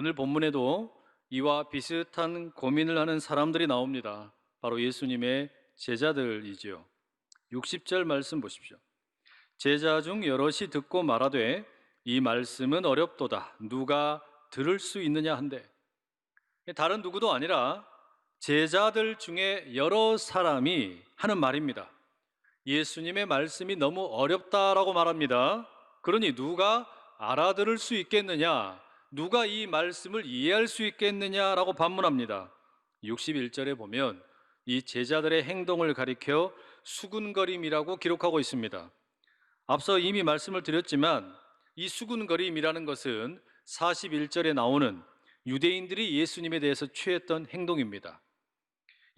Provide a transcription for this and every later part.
오늘 본문에도 이와 비슷한 고민을 하는 사람들이 나옵니다. 바로 예수님의 제자들이지요. 60절 말씀 보십시오. 제자 중 여럿이 듣고 말하되 이 말씀은 어렵도다. 누가 들을 수 있느냐 한데, 다른 누구도 아니라 제자들 중에 여러 사람이 하는 말입니다. 예수님의 말씀이 너무 어렵다라고 말합니다. 그러니 누가 알아들을 수 있겠느냐? 누가 이 말씀을 이해할 수 있겠느냐라고 반문합니다. 61절에 보면 이 제자들의 행동을 가리켜 수군거림이라고 기록하고 있습니다. 앞서 이미 말씀을 드렸지만 이 수군거림이라는 것은 41절에 나오는 유대인들이 예수님에 대해서 취했던 행동입니다.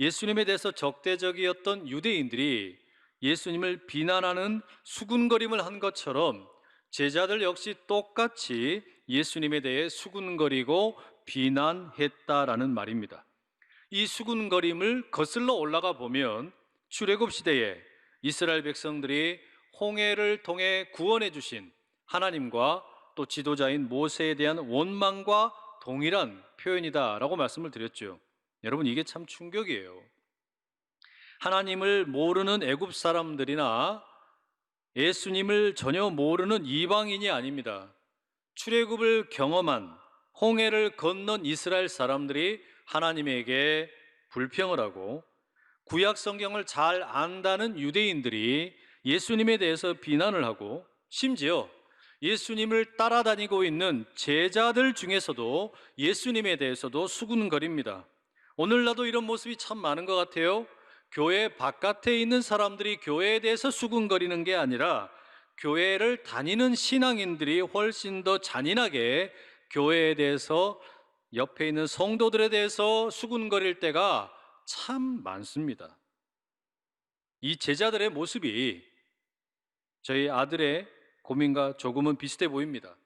예수님에 대해서 적대적이었던 유대인들이 예수님을 비난하는 수군거림을 한 것처럼 제자들 역시 똑같이 예수님에 대해 수군거리고 비난했다라는 말입니다. 이 수군거림을 거슬러 올라가 보면 출애굽 시대에 이스라엘 백성들이 홍해를 통해 구원해 주신 하나님과 또 지도자인 모세에 대한 원망과 동일한 표현이다라고 말씀을 드렸죠. 여러분, 이게 참 충격이에요. 하나님을 모르는 애굽 사람들이나 예수님을 전혀 모르는 이방인이 아닙니다. 출애굽을 경험한 홍해를 건넌 이스라엘 사람들이 하나님에게 불평을 하고 구약 성경을 잘 안다는 유대인들이 예수님에 대해서 비난을 하고 심지어 예수님을 따라다니고 있는 제자들 중에서도 예수님에 대해서도 수군거립니다. 오늘날도 이런 모습이 참 많은 것 같아요. 교회 바깥에 있는 사람들이 교회에 대해서 수군거리는 게 아니라 교회를 다니는 신앙인들이 훨씬 더 잔인하게 교회에 대해서 옆에 있는 성도들에 대해서 수군거릴 때가 참 많습니다. 이 제자들의 모습이 저희 아들의 고민과 조금은 비슷해 보입니다.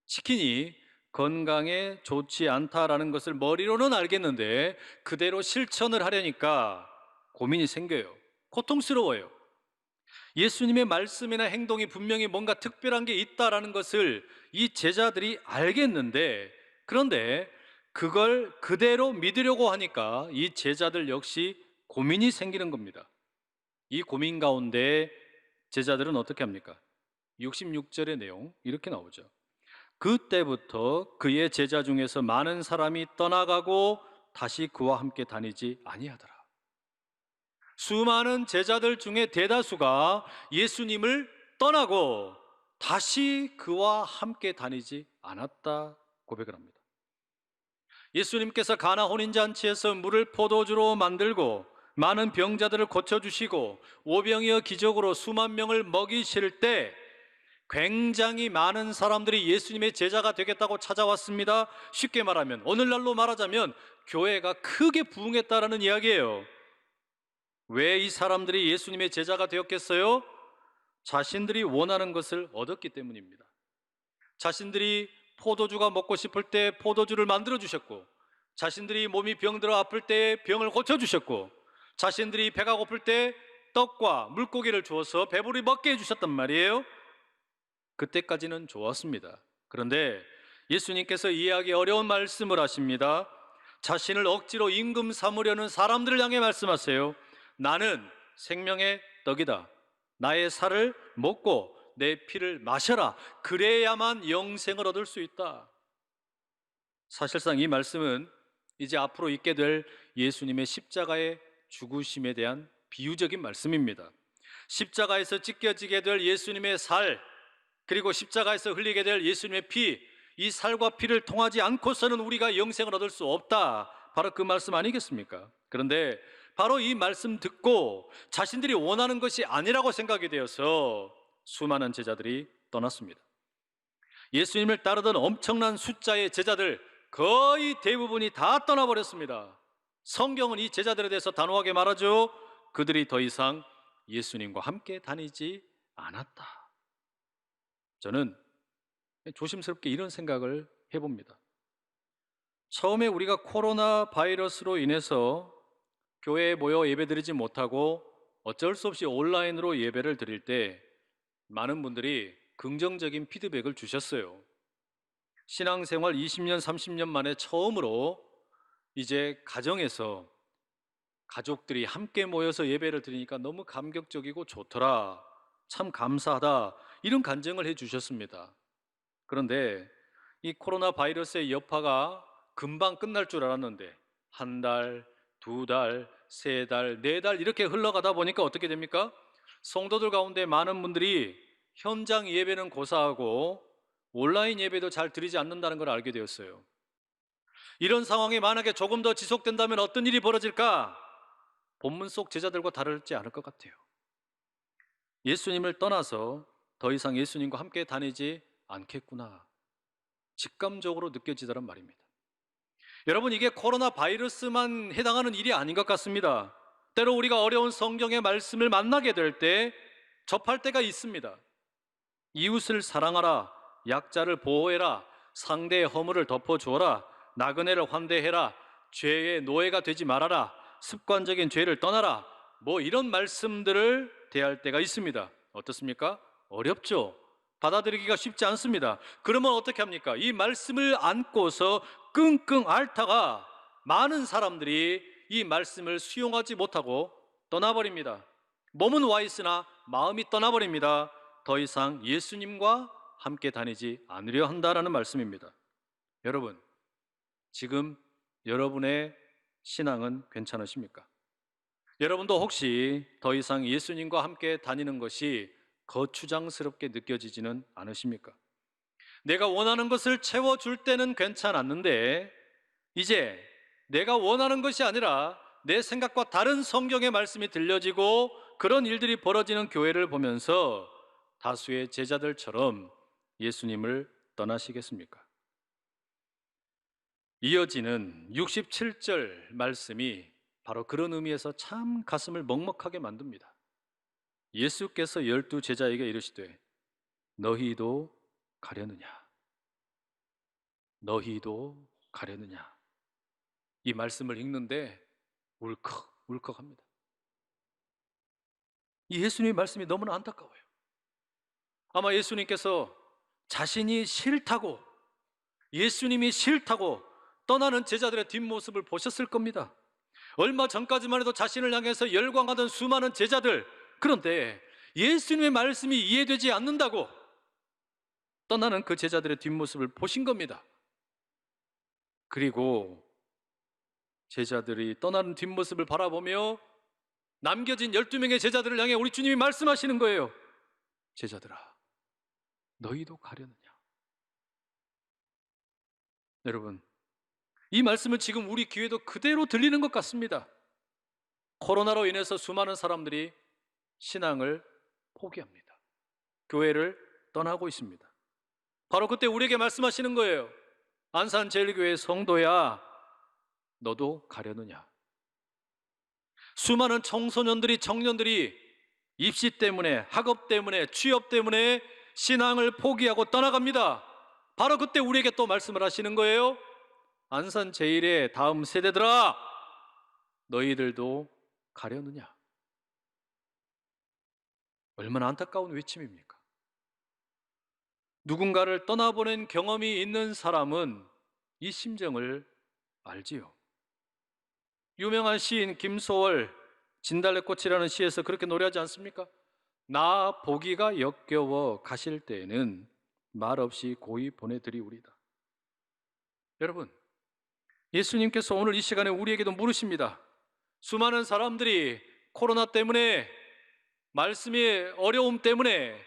치킨이 건강에 좋지 않다라는 것을 머리로는 알겠는데 그대로 실천을 하려니까 고민이 생겨요. 고통스러워요. 예수님의 말씀이나 행동이 분명히 뭔가 특별한 게 있다라는 것을 이 제자들이 알겠는데, 그런데 그걸 그대로 믿으려고 하니까 이 제자들 역시 고민이 생기는 겁니다. 이 고민 가운데 제자들은 어떻게 합니까? 66절의 내용 이렇게 나오죠. 그때부터 그의 제자 중에서 많은 사람이 떠나가고 다시 그와 함께 다니지 아니하더라. 수많은 제자들 중에 대다수가 예수님을 떠나고 다시 그와 함께 다니지 않았다 고백을 합니다. 예수님께서 가나 혼인잔치에서 물을 포도주로 만들고 많은 병자들을 고쳐주시고 오병이어 기적으로 수만 명을 먹이실 때 굉장히 많은 사람들이 예수님의 제자가 되겠다고 찾아왔습니다. 쉽게 말하면 오늘날로 말하자면 교회가 크게 부흥했다라는 이야기예요. 왜 이 사람들이 예수님의 제자가 되었겠어요? 자신들이 원하는 것을 얻었기 때문입니다. 자신들이 포도주가 먹고 싶을 때 포도주를 만들어 주셨고, 자신들이 몸이 병들어 아플 때 병을 고쳐 주셨고, 자신들이 배가 고플 때 떡과 물고기를 주어서 배부르게 먹게 해주셨단 말이에요. 그때까지는 좋았습니다. 그런데 예수님께서 이해하기 어려운 말씀을 하십니다. 자신을 억지로 임금 삼으려는 사람들을 향해 말씀하세요. 나는 생명의 떡이다. 나의 살을 먹고 내 피를 마셔라. 그래야만 영생을 얻을 수 있다. 사실상 이 말씀은 이제 앞으로 있게 될 예수님의 십자가의 죽으심에 대한 비유적인 말씀입니다. 십자가에서 찢겨지게 될 예수님의 살, 그리고 십자가에서 흘리게 될 예수님의 피, 이 살과 피를 통하지 않고서는 우리가 영생을 얻을 수 없다. 바로 그 말씀 아니겠습니까? 그런데 바로 이 말씀 듣고 자신들이 원하는 것이 아니라고 생각이 되어서 수많은 제자들이 떠났습니다. 예수님을 따르던 엄청난 숫자의 제자들 거의 대부분이 다 떠나버렸습니다. 성경은 이 제자들에 대해서 단호하게 말하죠. 그들이 더 이상 예수님과 함께 다니지 않았다. 저는 조심스럽게 이런 생각을 해봅니다. 처음에 우리가 코로나 바이러스로 인해서 교회에 모여 예배드리지 못하고 어쩔 수 없이 온라인으로 예배를 드릴 때 많은 분들이 긍정적인 피드백을 주셨어요. 신앙생활 20년, 30년 만에 처음으로 이제 가정에서 가족들이 함께 모여서 예배를 드리니까 너무 감격적이고 좋더라. 참 감사하다. 이런 간증을 해 주셨습니다. 그런데 이 코로나 바이러스의 여파가 금방 끝날 줄 알았는데 한 달, 두 달, 세 달, 네 달 이렇게 흘러가다 보니까 어떻게 됩니까? 성도들 가운데 많은 분들이 현장 예배는 고사하고 온라인 예배도 잘 드리지 않는다는 걸 알게 되었어요. 이런 상황이 만약에 조금 더 지속된다면 어떤 일이 벌어질까? 본문 속 제자들과 다르지 않을 것 같아요. 예수님을 떠나서 더 이상 예수님과 함께 다니지 않겠구나. 직감적으로 느껴지더란 말입니다. 여러분, 이게 코로나 바이러스만 해당하는 일이 아닌 것 같습니다. 때로 우리가 어려운 성경의 말씀을 만나게 될 때 접할 때가 있습니다. 이웃을 사랑하라, 약자를 보호해라, 상대의 허물을 덮어주어라, 나그네를 환대해라, 죄의 노예가 되지 말아라, 습관적인 죄를 떠나라, 뭐 이런 말씀들을 대할 때가 있습니다. 어떻습니까? 어렵죠. 받아들이기가 쉽지 않습니다. 그러면 어떻게 합니까? 이 말씀을 안고서 끙끙 앓다가 많은 사람들이 이 말씀을 수용하지 못하고 떠나버립니다. 몸은 와 있으나 마음이 떠나버립니다. 더 이상 예수님과 함께 다니지 않으려 한다라는 말씀입니다. 여러분, 지금 여러분의 신앙은 괜찮으십니까? 여러분도 혹시 더 이상 예수님과 함께 다니는 것이 거추장스럽게 느껴지지는 않으십니까? 내가 원하는 것을 채워줄 때는 괜찮았는데 이제 내가 원하는 것이 아니라 내 생각과 다른 성경의 말씀이 들려지고 그런 일들이 벌어지는 교회를 보면서 다수의 제자들처럼 예수님을 떠나시겠습니까? 이어지는 67절 말씀이 바로 그런 의미에서 참 가슴을 먹먹하게 만듭니다. 예수께서 12제자에게 이르시되 너희도 가려느냐? 너희도 가려느냐? 이 말씀을 읽는데 울컥울컥합니다. 이 예수님의 말씀이 너무나 안타까워요. 아마 예수님께서 자신이 싫다고, 예수님이 싫다고 떠나는 제자들의 뒷모습을 보셨을 겁니다. 얼마 전까지만 해도 자신을 향해서 열광하던 수많은 제자들, 그런데 예수님의 말씀이 이해되지 않는다고 떠나는 그 제자들의 뒷모습을 보신 겁니다. 그리고 제자들이 떠나는 뒷모습을 바라보며 남겨진 12명의 제자들을 향해 우리 주님이 말씀하시는 거예요. 제자들아, 너희도 가려느냐? 여러분, 이 말씀은 지금 우리 귀에도 그대로 들리는 것 같습니다. 코로나로 인해서 수많은 사람들이 신앙을 포기합니다. 교회를 떠나고 있습니다. 바로 그때 우리에게 말씀하시는 거예요. 안산제일교회 성도야, 너도 가려느냐? 수많은 청소년들이, 청년들이 입시 때문에, 학업 때문에, 취업 때문에 신앙을 포기하고 떠나갑니다. 바로 그때 우리에게 또 말씀을 하시는 거예요. 안산제일의 다음 세대들아, 너희들도 가려느냐? 얼마나 안타까운 외침입니까? 누군가를 떠나보낸 경험이 있는 사람은 이 심정을 알지요. 유명한 시인 김소월 진달래꽃이라는 시에서 그렇게 노래하지 않습니까? 나 보기가 역겨워 가실 때에는 말없이 고이 보내드리우리다. 여러분, 예수님께서 오늘 이 시간에 우리에게도 물으십니다. 수많은 사람들이 코로나 때문에, 말씀의 어려움 때문에,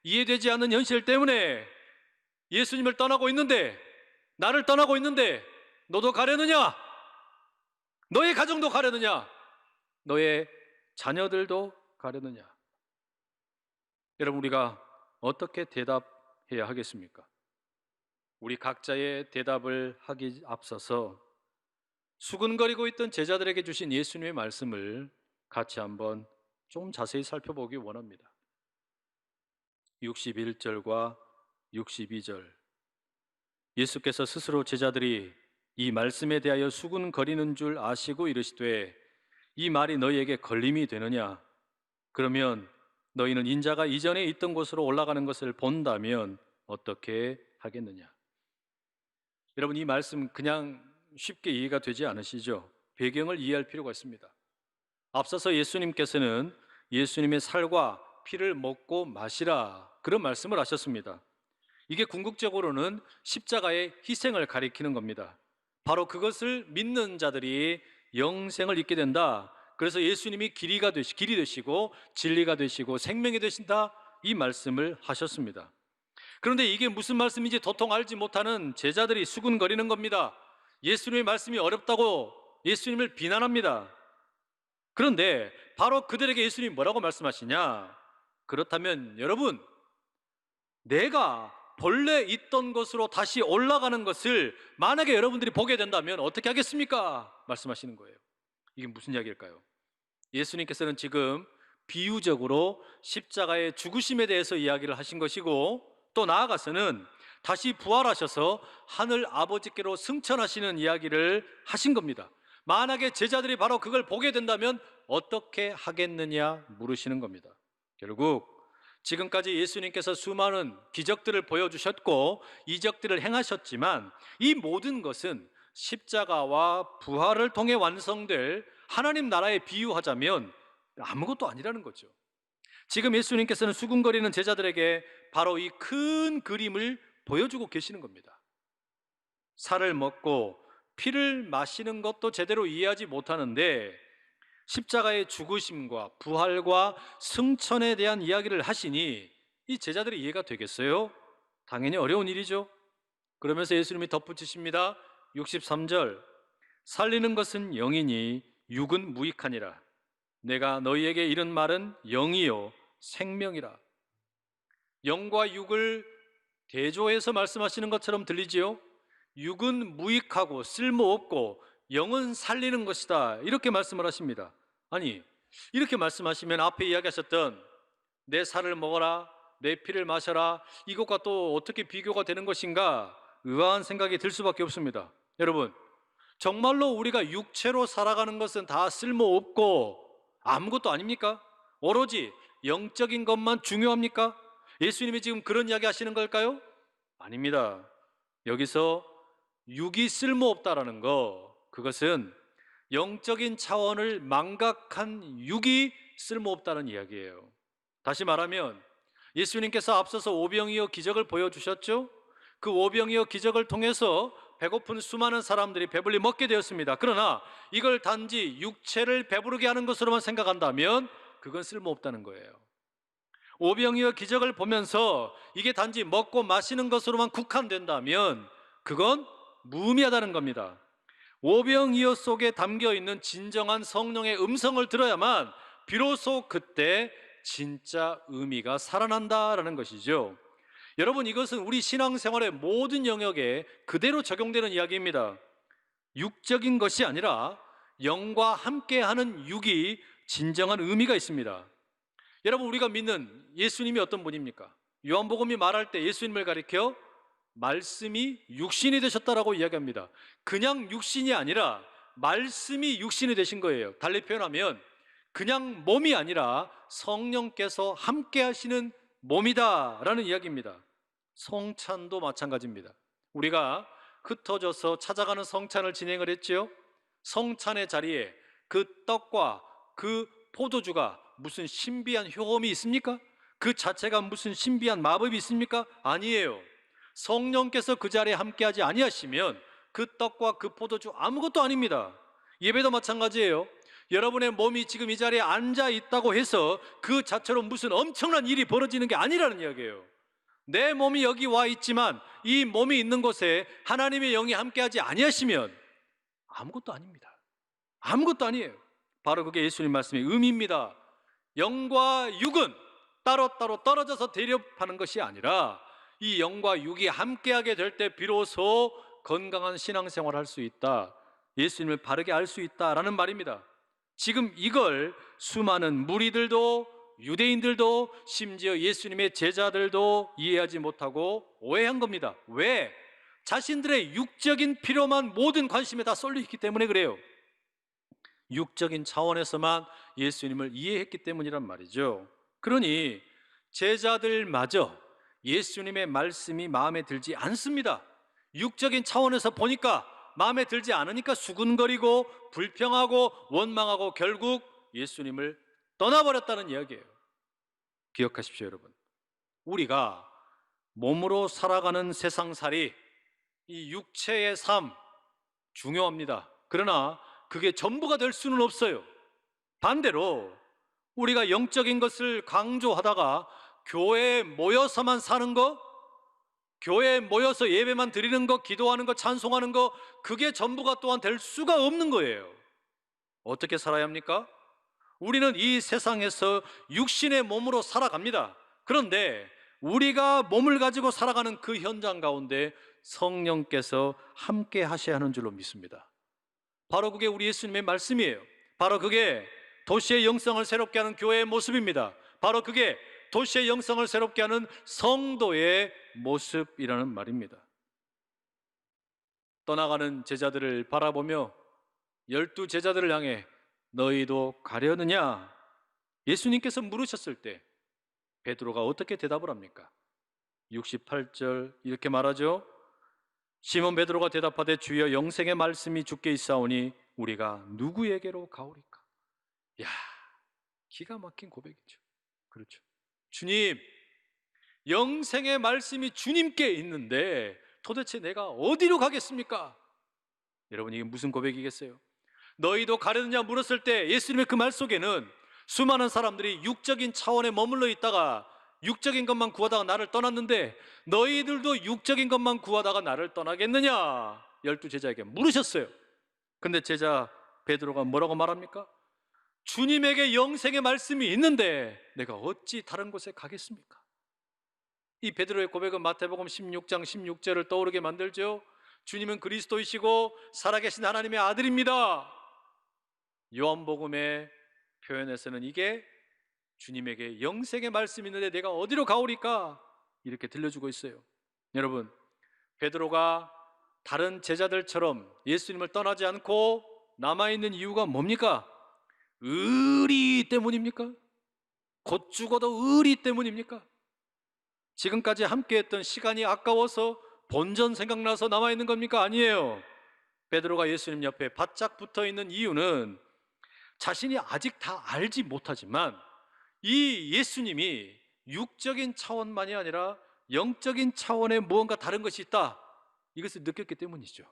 이해되지 않는 현실 때문에 예수님을 떠나고 있는데, 나를 떠나고 있는데 너도 가려느냐? 너의 가정도 가려느냐? 너의 자녀들도 가려느냐? 여러분, 우리가 어떻게 대답해야 하겠습니까? 우리 각자의 대답을 하기 앞서서 수근거리고 있던 제자들에게 주신 예수님의 말씀을 같이 한번 좀 자세히 살펴보기 원합니다. 61절과 62절, 예수께서 스스로 제자들이 이 말씀에 대하여 수군거리는 줄 아시고 이르시되 이 말이 너희에게 걸림이 되느냐? 그러면 너희는 인자가 이전에 있던 곳으로 올라가는 것을 본다면 어떻게 하겠느냐? 여러분, 이 말씀 그냥 쉽게 이해가 되지 않으시죠? 배경을 이해할 필요가 있습니다. 앞서서 예수님께서는 예수님의 살과 피를 먹고 마시라, 그런 말씀을 하셨습니다. 이게 궁극적으로는 십자가의 희생을 가리키는 겁니다. 바로 그것을 믿는 자들이 영생을 잊게 된다. 그래서 예수님이 길이 되시고 진리가 되시고 생명이 되신다, 이 말씀을 하셨습니다. 그런데 이게 무슨 말씀인지 도통 알지 못하는 제자들이 수군거리는 겁니다. 예수님의 말씀이 어렵다고 예수님을 비난합니다. 그런데 바로 그들에게 예수님이 뭐라고 말씀하시냐? 그렇다면 여러분, 내가 본래 있던 곳으로 다시 올라가는 것을 만약에 여러분들이 보게 된다면 어떻게 하겠습니까? 말씀하시는 거예요. 이게 무슨 이야기일까요? 예수님께서는 지금 비유적으로 십자가의 죽으심에 대해서 이야기를 하신 것이고, 또 나아가서는 다시 부활하셔서 하늘 아버지께로 승천하시는 이야기를 하신 겁니다. 만약에 제자들이 바로 그걸 보게 된다면 어떻게 하겠느냐 물으시는 겁니다. 결국 지금까지 예수님께서 수많은 기적들을 보여주셨고 이적들을 행하셨지만 이 모든 것은 십자가와 부활을 통해 완성될 하나님 나라에 비유하자면 아무것도 아니라는 거죠. 지금 예수님께서는 수군거리는 제자들에게 바로 이 큰 그림을 보여주고 계시는 겁니다. 살을 먹고 피를 마시는 것도 제대로 이해하지 못하는데 십자가의 죽으심과 부활과 승천에 대한 이야기를 하시니 이 제자들이 이해가 되겠어요? 당연히 어려운 일이죠. 그러면서 예수님이 덧붙이십니다. 63절, 살리는 것은 영이니 육은 무익하니라. 내가 너희에게 이른 말은 영이요 생명이라. 영과 육을 대조해서 말씀하시는 것처럼 들리지요? 육은 무익하고 쓸모없고 영은 살리는 것이다, 이렇게 말씀을 하십니다. 아니, 이렇게 말씀하시면 앞에 이야기하셨던 내 살을 먹어라, 내 피를 마셔라, 이것과 또 어떻게 비교가 되는 것인가 의아한 생각이 들 수밖에 없습니다. 여러분, 정말로 우리가 육체로 살아가는 것은 다 쓸모없고 아무것도 아닙니까? 오로지 영적인 것만 중요합니까? 예수님이 지금 그런 이야기 하시는 걸까요? 아닙니다. 여기서 육이 쓸모없다라는 거, 그것은 영적인 차원을 망각한 육이 쓸모없다는 이야기예요. 다시 말하면 예수님께서 앞서서 오병이어 기적을 보여주셨죠? 그 오병이어 기적을 통해서 배고픈 수많은 사람들이 배불리 먹게 되었습니다. 그러나 이걸 단지 육체를 배부르게 하는 것으로만 생각한다면 그건 쓸모없다는 거예요. 오병이어 기적을 보면서 이게 단지 먹고 마시는 것으로만 국한된다면 그건 무의미하다는 겁니다. 오병이어 속에 담겨있는 진정한 성령의 음성을 들어야만 비로소 그때 진짜 의미가 살아난다라는 것이죠. 여러분, 이것은 우리 신앙생활의 모든 영역에 그대로 적용되는 이야기입니다. 육적인 것이 아니라 영과 함께하는 육이 진정한 의미가 있습니다. 여러분, 우리가 믿는 예수님이 어떤 분입니까? 요한복음이 말할 때 예수님을 가리켜 말씀이 육신이 되셨다라고 이야기합니다. 그냥 육신이 아니라 말씀이 육신이 되신 거예요. 달리 표현하면 그냥 몸이 아니라 성령께서 함께 하시는 몸이다라는 이야기입니다. 성찬도 마찬가지입니다. 우리가 흩어져서 찾아가는 성찬을 진행을 했지요. 성찬의 자리에 그 떡과 그 포도주가 무슨 신비한 효험이 있습니까? 그 자체가 무슨 신비한 마법이 있습니까? 아니에요. 성령께서 그 자리에 함께하지 아니하시면 그 떡과 그 포도주 아무것도 아닙니다. 예배도 마찬가지예요. 여러분의 몸이 지금 이 자리에 앉아 있다고 해서 그 자체로 무슨 엄청난 일이 벌어지는 게 아니라는 이야기예요. 내 몸이 여기 와 있지만 이 몸이 있는 곳에 하나님의 영이 함께하지 아니하시면 아무것도 아닙니다. 아무것도 아니에요. 바로 그게 예수님 말씀의 의미입니다. 영과 육은 따로따로 떨어져서 대립하는 것이 아니라 이 영과 육이 함께하게 될 때 비로소 건강한 신앙생활을 할 수 있다, 예수님을 바르게 알 수 있다라는 말입니다. 지금 이걸 수많은 무리들도 유대인들도 심지어 예수님의 제자들도 이해하지 못하고 오해한 겁니다. 왜? 자신들의 육적인 필요만 모든 관심에 다 쏠려 있기 때문에 그래요. 육적인 차원에서만 예수님을 이해했기 때문이란 말이죠. 그러니 제자들마저 예수님의 말씀이 마음에 들지 않습니다. 육적인 차원에서 보니까 마음에 들지 않으니까 수군거리고 불평하고 원망하고 결국 예수님을 떠나버렸다는 이야기예요. 기억하십시오, 여러분. 우리가 몸으로 살아가는 세상살이, 이 육체의 삶 중요합니다. 그러나 그게 전부가 될 수는 없어요. 반대로 우리가 영적인 것을 강조하다가 교회에 모여서만 사는 거, 교회에 모여서 예배만 드리는 거, 기도하는 거, 찬송하는 거, 그게 전부가 또한 될 수가 없는 거예요. 어떻게 살아야 합니까? 우리는 이 세상에서 육신의 몸으로 살아갑니다. 그런데 우리가 몸을 가지고 살아가는 그 현장 가운데 성령께서 함께 하셔야 하는 줄로 믿습니다. 바로 그게 우리 예수님의 말씀이에요. 바로 그게 도시의 영성을 새롭게 하는 교회의 모습입니다. 바로 그게 도시의 영성을 새롭게 하는 성도의 모습이라는 말입니다. 떠나가는 제자들을 바라보며 12 제자들을 향해 너희도 가려느냐? 예수님께서 물으셨을 때 베드로가 어떻게 대답을 합니까? 68절 이렇게 말하죠. 시몬 베드로가 대답하되 주여 영생의 말씀이 주께 있사오니 우리가 누구에게로 가오리까? 야, 기가 막힌 고백이죠. 그렇죠. 주님, 영생의 말씀이 주님께 있는데 도대체 내가 어디로 가겠습니까? 여러분, 이게 무슨 고백이겠어요? 너희도 가려느냐 물었을 때 예수님의 그 말 속에는 수많은 사람들이 육적인 차원에 머물러 있다가 육적인 것만 구하다가 나를 떠났는데 너희들도 육적인 것만 구하다가 나를 떠나겠느냐? 12 제자에게 물으셨어요. 근데 제자 베드로가 뭐라고 말합니까? 주님에게 영생의 말씀이 있는데 내가 어찌 다른 곳에 가겠습니까? 이 베드로의 고백은 마태복음 16장 16절을 떠오르게 만들죠. 주님은 그리스도이시고 살아계신 하나님의 아들입니다. 요한복음의 표현에서는 이게 주님에게 영생의 말씀이 있는데 내가 어디로 가오리까? 이렇게 들려주고 있어요. 여러분, 베드로가 다른 제자들처럼 예수님을 떠나지 않고 남아있는 이유가 뭡니까? 의리 때문입니까? 곧 죽어도 의리 때문입니까? 지금까지 함께했던 시간이 아까워서 본전 생각나서 남아있는 겁니까? 아니에요. 베드로가 예수님 옆에 바짝 붙어있는 이유는 자신이 아직 다 알지 못하지만 이 예수님이 육적인 차원만이 아니라 영적인 차원에 무언가 다른 것이 있다, 이것을 느꼈기 때문이죠.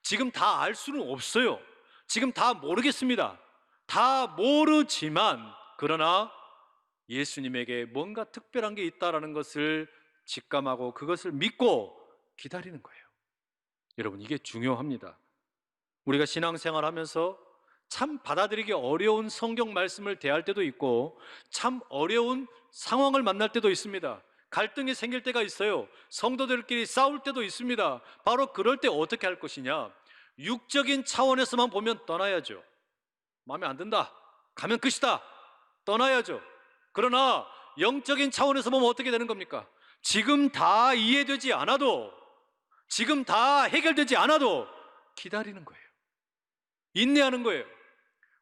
지금 다 알 수는 없어요. 지금 다 모르겠습니다. 다 모르지만 그러나 예수님에게 뭔가 특별한 게 있다라는 것을 직감하고 그것을 믿고 기다리는 거예요. 여러분, 이게 중요합니다. 우리가 신앙생활하면서 참 받아들이기 어려운 성경 말씀을 대할 때도 있고 참 어려운 상황을 만날 때도 있습니다. 갈등이 생길 때가 있어요. 성도들끼리 싸울 때도 있습니다. 바로 그럴 때 어떻게 할 것이냐? 육적인 차원에서만 보면 떠나야죠. 마음에 안 든다, 가면 끝이다, 떠나야죠. 그러나 영적인 차원에서 보면 어떻게 되는 겁니까? 지금 다 이해되지 않아도, 지금 다 해결되지 않아도 기다리는 거예요. 인내하는 거예요.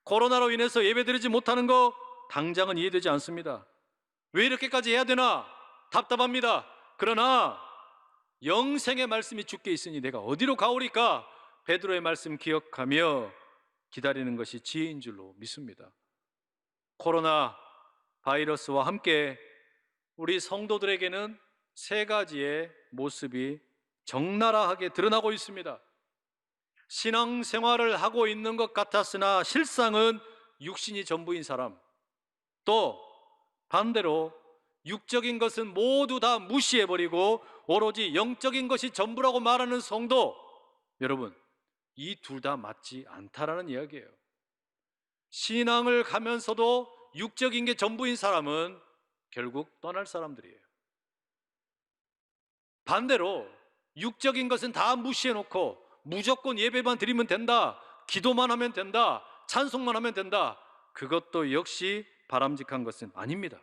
코로나로 인해서 예배드리지 못하는 거 당장은 이해되지 않습니다. 왜 이렇게까지 해야 되나? 답답합니다. 그러나 영생의 말씀이 주께 있으니 내가 어디로 가오리까? 베드로의 말씀 기억하며 기다리는 것이 지혜인 줄로 믿습니다. 코로나 바이러스와 함께 우리 성도들에게는 세 가지의 모습이 적나라하게 드러나고 있습니다. 신앙생활을 하고 있는 것 같았으나 실상은 육신이 전부인 사람, 또 반대로 육적인 것은 모두 다 무시해버리고 오로지 영적인 것이 전부라고 말하는 성도, 여러분, 이 둘 다 맞지 않다라는 이야기예요. 신앙을 가면서도 육적인 게 전부인 사람은 결국 떠날 사람들이에요. 반대로 육적인 것은 다 무시해놓고 무조건 예배만 드리면 된다, 기도만 하면 된다, 찬송만 하면 된다, 그것도 역시 바람직한 것은 아닙니다.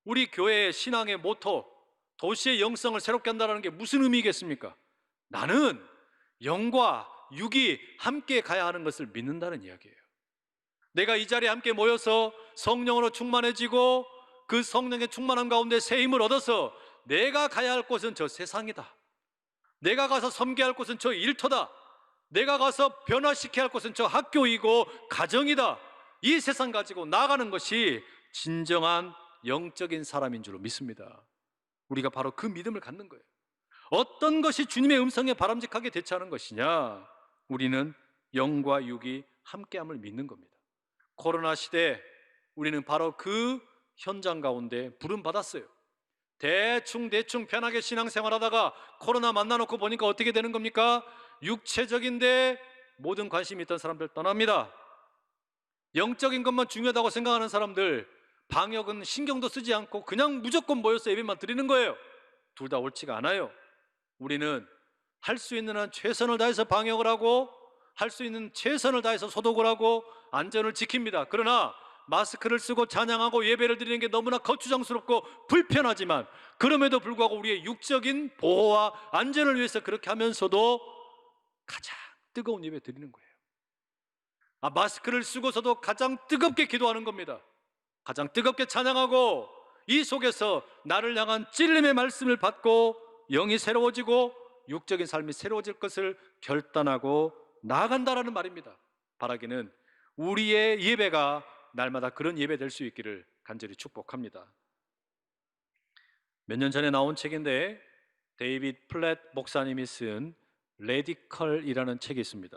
우리 교회의 신앙의 모토, 도시의 영성을 새롭게 한다는 게 무슨 의미겠습니까? 나는 영과 육이 함께 가야 하는 것을 믿는다는 이야기예요. 내가 이 자리에 함께 모여서 성령으로 충만해지고 그 성령의 충만함 가운데 새 힘을 얻어서 내가 가야 할 곳은 저 세상이다, 내가 가서 섬겨야 할 곳은 저 일터다. 내가 가서 변화시켜야 할 곳은 저 학교이고 가정이다. 이 세상 가지고 나아가는 것이 진정한 영적인 사람인 줄로 믿습니다. 우리가 바로 그 믿음을 갖는 거예요. 어떤 것이 주님의 음성에 바람직하게 대처하는 것이냐? 우리는 영과 육이 함께함을 믿는 겁니다. 코로나 시대에 우리는 바로 그 현장 가운데 부름받았어요. 대충 편하게 신앙생활하다가 코로나 만나놓고 보니까 어떻게 되는 겁니까? 육체적인데 모든 관심이 있던 사람들 떠납니다. 영적인 것만 중요하다고 생각하는 사람들, 방역은 신경도 쓰지 않고 그냥 무조건 모여서 예배만 드리는 거예요. 둘 다 옳지가 않아요. 우리는 할 수 있는 한 최선을 다해서 방역을 하고 할 수 있는 최선을 다해서 소독을 하고 안전을 지킵니다. 그러나 마스크를 쓰고 찬양하고 예배를 드리는 게 너무나 거추장스럽고 불편하지만 그럼에도 불구하고 우리의 육적인 보호와 안전을 위해서 그렇게 하면서도 가장 뜨거운 예배 드리는 거예요. 마스크를 쓰고서도 가장 뜨겁게 기도하는 겁니다. 가장 뜨겁게 찬양하고 이 속에서 나를 향한 찔림의 말씀을 받고 영이 새로워지고 육적인 삶이 새로워질 것을 결단하고 나아간다라는 말입니다. 바라기는 우리의 예배가 날마다 그런 예배 될 수 있기를 간절히 축복합니다. 몇 년 전에 나온 책인데 데이빗 플랫 목사님이 쓴 레디컬이라는 책이 있습니다.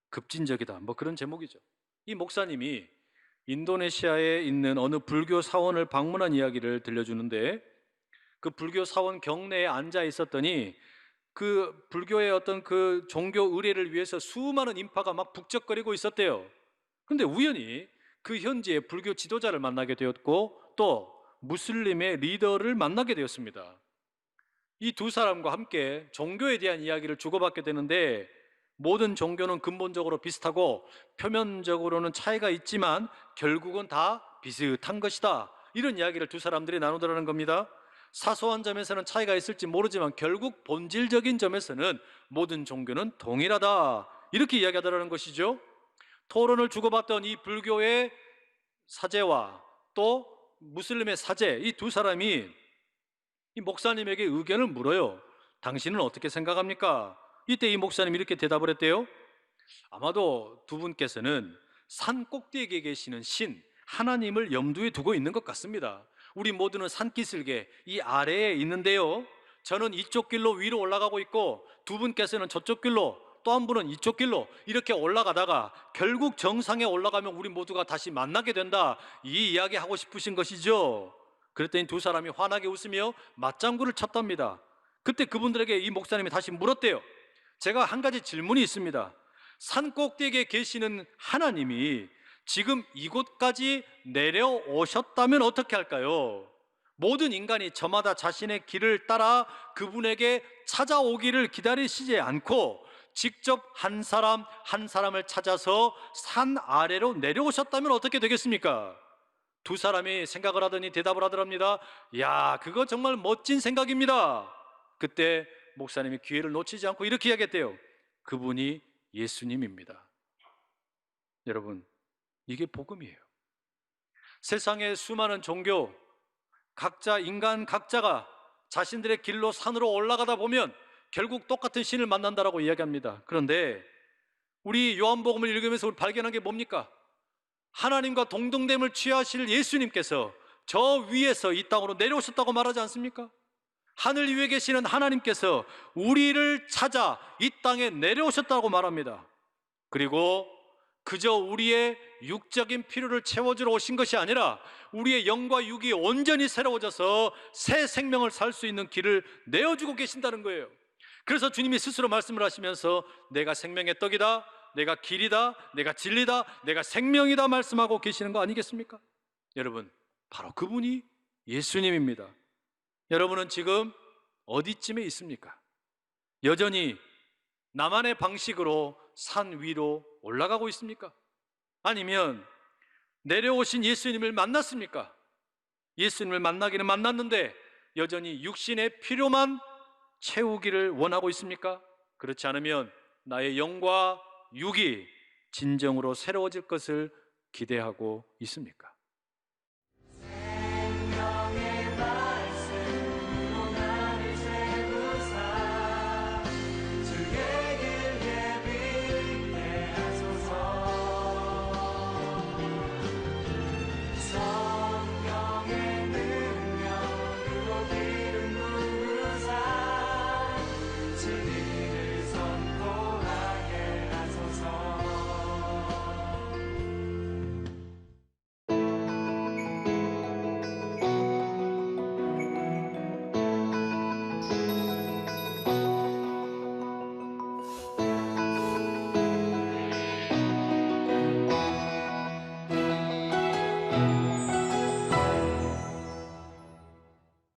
급진적이다, 뭐 그런 제목이죠. 이 목사님이 인도네시아에 있는 어느 불교 사원을 방문한 이야기를 들려주는데 그 불교 사원 경내에 앉아 있었더니 그 불교의 어떤 그 종교 의례를 위해서 수많은 인파가 막 북적거리고 있었대요. 그런데 우연히 그 현지의 불교 지도자를 만나게 되었고 또 무슬림의 리더를 만나게 되었습니다. 이 두 사람과 함께 종교에 대한 이야기를 주고받게 되는데 모든 종교는 근본적으로 비슷하고 표면적으로는 차이가 있지만 결국은 다 비슷한 것이다, 이런 이야기를 두 사람들이 나누더라는 겁니다. 사소한 점에서는 차이가 있을지 모르지만 결국 본질적인 점에서는 모든 종교는 동일하다, 이렇게 이야기하더라는 것이죠. 토론을 주고받던 이 불교의 사제와 또 무슬림의 사제, 이 두 사람이 이 목사님에게 의견을 물어요. 당신은 어떻게 생각합니까? 이때 이 목사님이 이렇게 대답을 했대요. 아마도 두 분께서는 산 꼭대기에 계시는 신 하나님을 염두에 두고 있는 것 같습니다. 우리 모두는 산기슭에 이 아래에 있는데요, 저는 이쪽 길로 위로 올라가고 있고 두 분께서는 저쪽 길로, 또 한 분은 이쪽 길로 이렇게 올라가다가 결국 정상에 올라가면 우리 모두가 다시 만나게 된다, 이 이야기 하고 싶으신 것이죠. 그랬더니 두 사람이 환하게 웃으며 맞장구를 쳤답니다. 그때 그분들에게 이 목사님이 다시 물었대요. 제가 한 가지 질문이 있습니다. 산 꼭대기에 계시는 하나님이 지금 이곳까지 내려오셨다면 어떻게 할까요? 모든 인간이 저마다 자신의 길을 따라 그분에게 찾아오기를 기다리시지 않고 직접 한 사람 한 사람을 찾아서 산 아래로 내려오셨다면 어떻게 되겠습니까? 두 사람이 생각을 하더니 대답을 하더랍니다. 야, 그거 정말 멋진 생각입니다. 그때 목사님이 기회를 놓치지 않고 이렇게 이야기했대요. 그분이 예수님입니다. 여러분, 이게 복음이에요. 세상의 수많은 종교, 각자 인간 각자가 자신들의 길로 산으로 올라가다 보면 결국 똑같은 신을 만난다라고 이야기합니다. 그런데 우리 요한복음을 읽으면서 우리 발견한 게 뭡니까? 하나님과 동등됨을 취하실 예수님께서 저 위에서 이 땅으로 내려오셨다고 말하지 않습니까? 하늘 위에 계시는 하나님께서 우리를 찾아 이 땅에 내려오셨다고 말합니다. 그리고 그저 우리의 육적인 필요를 채워주러 오신 것이 아니라 우리의 영과 육이 온전히 새로워져서 새 생명을 살 수 있는 길을 내어주고 계신다는 거예요. 그래서 주님이 스스로 말씀을 하시면서 내가 생명의 떡이다, 내가 길이다, 내가 진리다, 내가 생명이다 말씀하고 계시는 거 아니겠습니까? 여러분, 바로 그분이 예수님입니다. 여러분은 지금 어디쯤에 있습니까? 여전히 나만의 방식으로 산 위로 올라가고 있습니까? 아니면 내려오신 예수님을 만났습니까? 예수님을 만나기는 만났는데 여전히 육신의 필요만 채우기를 원하고 있습니까? 그렇지 않으면 나의 영과 육이 진정으로 새로워질 것을 기대하고 있습니까?